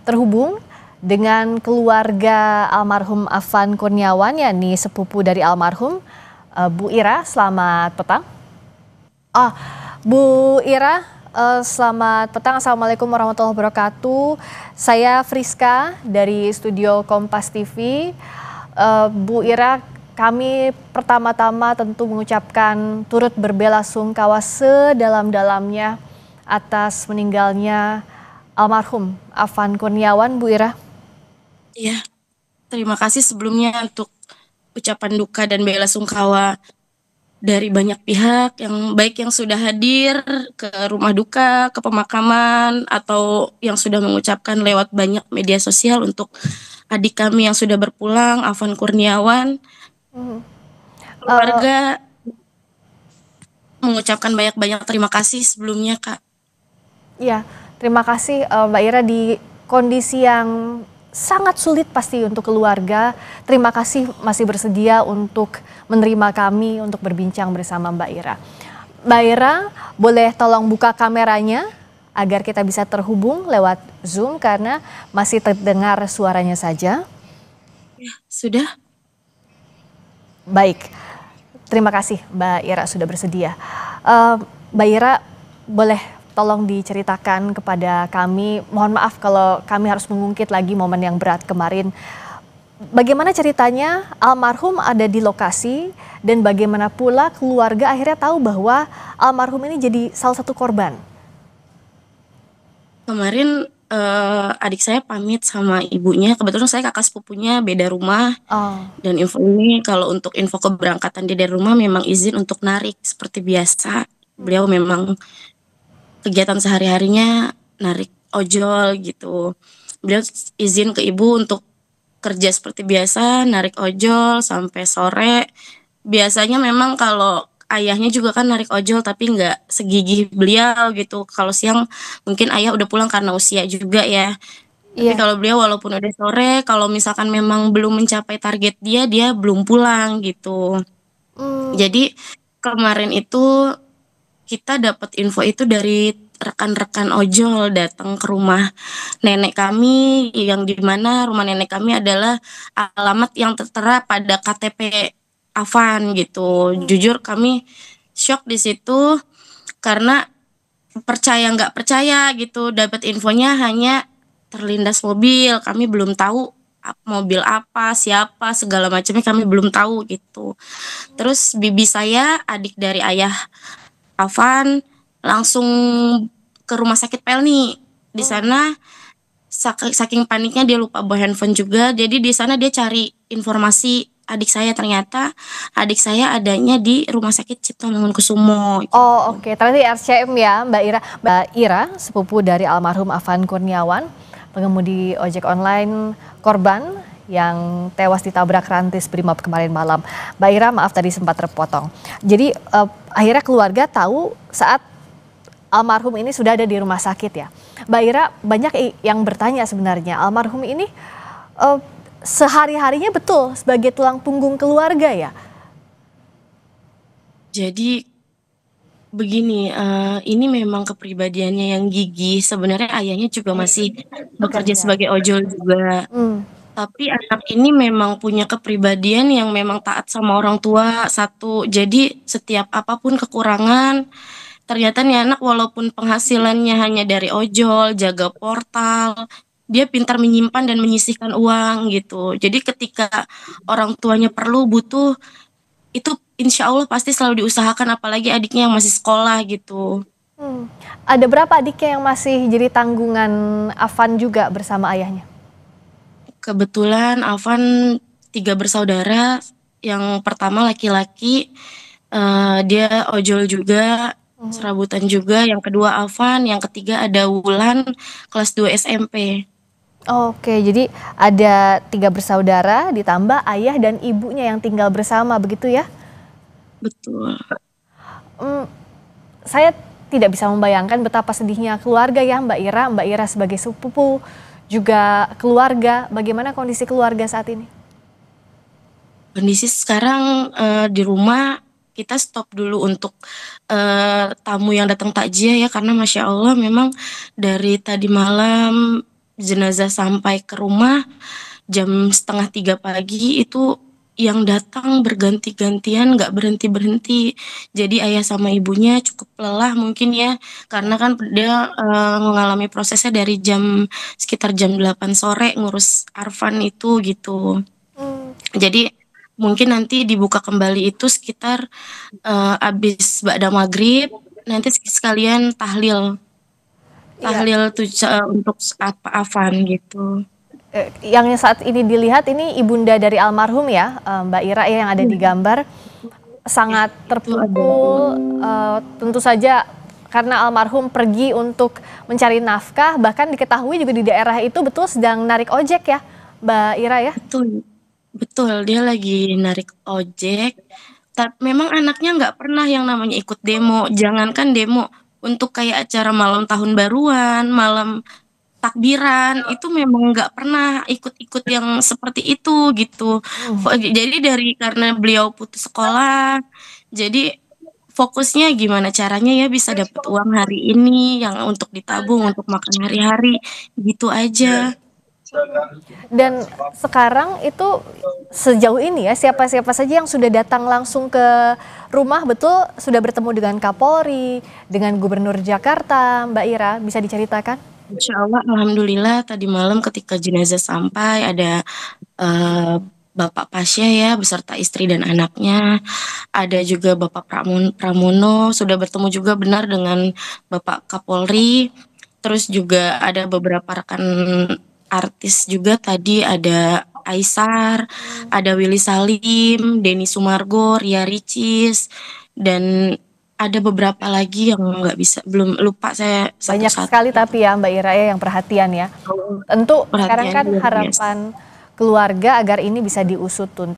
Terhubung dengan keluarga almarhum Afan Kurniawan, yakni sepupu dari almarhum. Bu Ira, selamat petang. Ah, Bu Ira, selamat petang. Assalamualaikum warahmatullahi wabarakatuh. Saya Friska dari studio Kompas TV. Bu Ira, kami pertama-tama tentu mengucapkan turut berbelasungkawa sedalam-dalamnya atas meninggalnya almarhum Afan Kurniawan, Bu Ira. Iya, terima kasih sebelumnya untuk ucapan duka dan belasungkawa dari banyak pihak, yang baik yang sudah hadir ke rumah duka, ke pemakaman, atau yang sudah mengucapkan lewat banyak media sosial untuk adik kami yang sudah berpulang, Afan Kurniawan. Eh, Keluarga mengucapkan banyak-banyak terima kasih sebelumnya, Kak. Ya, terima kasih Mbak Ira, di kondisi yang sangat sulit pasti untuk keluarga. Terima kasih masih bersedia untuk menerima kami untuk berbincang bersama Mbak Ira. Mbak Ira, boleh tolong buka kameranya agar kita bisa terhubung lewat Zoom karena masih terdengar suaranya saja. Sudah? Baik, terima kasih Mbak Ira sudah bersedia. Mbak Ira, boleh tolong diceritakan kepada kami, mohon maaf kalau kami harus mengungkit lagi momen yang berat kemarin. Bagaimana ceritanya almarhum ada di lokasi dan bagaimana pula keluarga akhirnya tahu bahwa almarhum ini jadi salah satu korban? Kemarin adik saya pamit sama ibunya, kebetulan saya kakak sepupunya beda rumah. Oh, Dan info ini, kalau untuk info keberangkatan dia dari rumah memang izin untuk narik seperti biasa. Beliau memang kegiatan sehari-harinya narik ojol gitu. Beliau izin ke ibu untuk kerja seperti biasa, narik ojol sampai sore. Biasanya memang kalau ayahnya juga kan narik ojol tapi nggak segigih beliau gitu. Kalau siang mungkin ayah udah pulang karena usia juga ya. Tapi iya. kalau beliau walaupun udah sore, kalau misalkan memang belum mencapai target dia, dia belum pulang gitu. Hmm, Jadi kemarin itu kita dapat info itu dari rekan-rekan ojol datang ke rumah nenek kami, yang di mana rumah nenek kami adalah alamat yang tertera pada KTP Afan gitu. Jujur kami shock di situ karena percaya nggak percaya gitu, dapat infonya hanya terlindas mobil, kami belum tahu mobil apa, siapa, segala macamnya kami belum tahu gitu. Terus bibi saya, adik dari ayah Afan, langsung ke rumah sakit Pelni. Di sana saking paniknya dia lupa bawa handphone juga. Jadi di sana dia cari informasi adik saya, ternyata adik saya adanya di Rumah Sakit Cipto Mangunkusumo oh gitu. oke, ternyata di RCM ya Mbak Ira. Mbak Ira, sepupu dari almarhum Afan Kurniawan, pengemudi ojek online korban yang tewas ditabrak rantis Brimob kemarin malam. Mbak Ira, maaf tadi sempat terpotong. Jadi akhirnya keluarga tahu saat almarhum ini sudah ada di rumah sakit ya. Mbak Ira, banyak yang bertanya sebenarnya, almarhum ini eh, sehari-harinya betul sebagai tulang punggung keluarga ya? Jadi begini, ini memang kepribadiannya yang gigih. Sebenarnya ayahnya juga masih bekerja Bekerja. sebagai ojol juga. Hmm. Tapi anak ini memang punya kepribadian yang memang taat sama orang tua, satu. Jadi setiap apapun kekurangan, ternyata nih anak walaupun penghasilannya hanya dari ojol, jaga portal, dia pintar menyimpan dan menyisihkan uang gitu. Jadi ketika orang tuanya perlu, butuh, itu insya Allah pasti selalu diusahakan, apalagi adiknya yang masih sekolah gitu. Hmm. Ada berapa adiknya yang masih jadi tanggungan Afan juga bersama ayahnya? Kebetulan Alvan 3 bersaudara, yang pertama laki-laki, dia ojol juga, Mhm. serabutan juga, yang kedua Alvan, yang ketiga ada Wulan, kelas 2 SMP. Oke, jadi ada 3 bersaudara ditambah ayah dan ibunya yang tinggal bersama begitu ya? Betul. Hmm, saya tidak bisa membayangkan betapa sedihnya keluarga ya Mbak Ira. Mbak Ira sebagai sepupu juga keluarga. Bagaimana kondisi keluarga saat ini? Kondisi sekarang di rumah kita stop dulu untuk tamu yang datang takziah ya, karena Masya Allah memang dari tadi malam jenazah sampai ke rumah jam 2:30 pagi, itu yang datang berganti-gantian, nggak berhenti-berhenti. Jadi ayah sama ibunya cukup lelah mungkin ya, karena kan dia mengalami prosesnya dari sekitar jam 8 sore ngurus Arfan itu gitu. Hmm, Jadi mungkin nanti dibuka kembali itu sekitar abis ba'da maghrib, nanti sekalian tahlil iya. tahlil tuh untuk Afan gitu. Yang saat ini dilihat ini ibunda dari almarhum ya, Mbak Ira ya, yang ada di Iya, gambar, iya, sangat itu adalah terpukul, tentu saja karena almarhum pergi untuk mencari nafkah, bahkan diketahui juga di daerah itu betul sedang narik ojek ya, Mbak Ira ya? betul, betul, dia lagi narik ojek. Memang anaknya nggak pernah yang namanya ikut demo, jangankan demo, untuk kayak acara malam tahun baruan, malam takbiran, itu memang nggak pernah ikut-ikut yang seperti itu gitu. Hmm. Jadi karena beliau putus sekolah, jadi fokusnya gimana caranya ya bisa dapat uang hari ini yang untuk ditabung untuk makan hari-hari, gitu aja. Dan sekarang itu sejauh ini ya, siapa-siapa saja yang sudah datang langsung ke rumah, betul sudah bertemu dengan Kapolri, dengan Gubernur Jakarta, Mbak Ira, bisa diceritakan? Insya Allah, alhamdulillah tadi malam ketika jenazah sampai ada Bapak Pasya ya beserta istri dan anaknya, ada juga Bapak Pramono sudah bertemu juga benar dengan Bapak Kapolri, terus juga ada beberapa rekan artis juga tadi ada Aisar, ada Willy Salim, Denny Sumargo, Ria Ricis, dan ada beberapa lagi yang nggak bisa, belum lupa saya Banyak satu-satu. sekali tapi ya Mbak Ira ya yang perhatian ya. Tentu sekarang Perhatian kan luar biasa. harapan keluarga agar ini bisa diusut tuntas.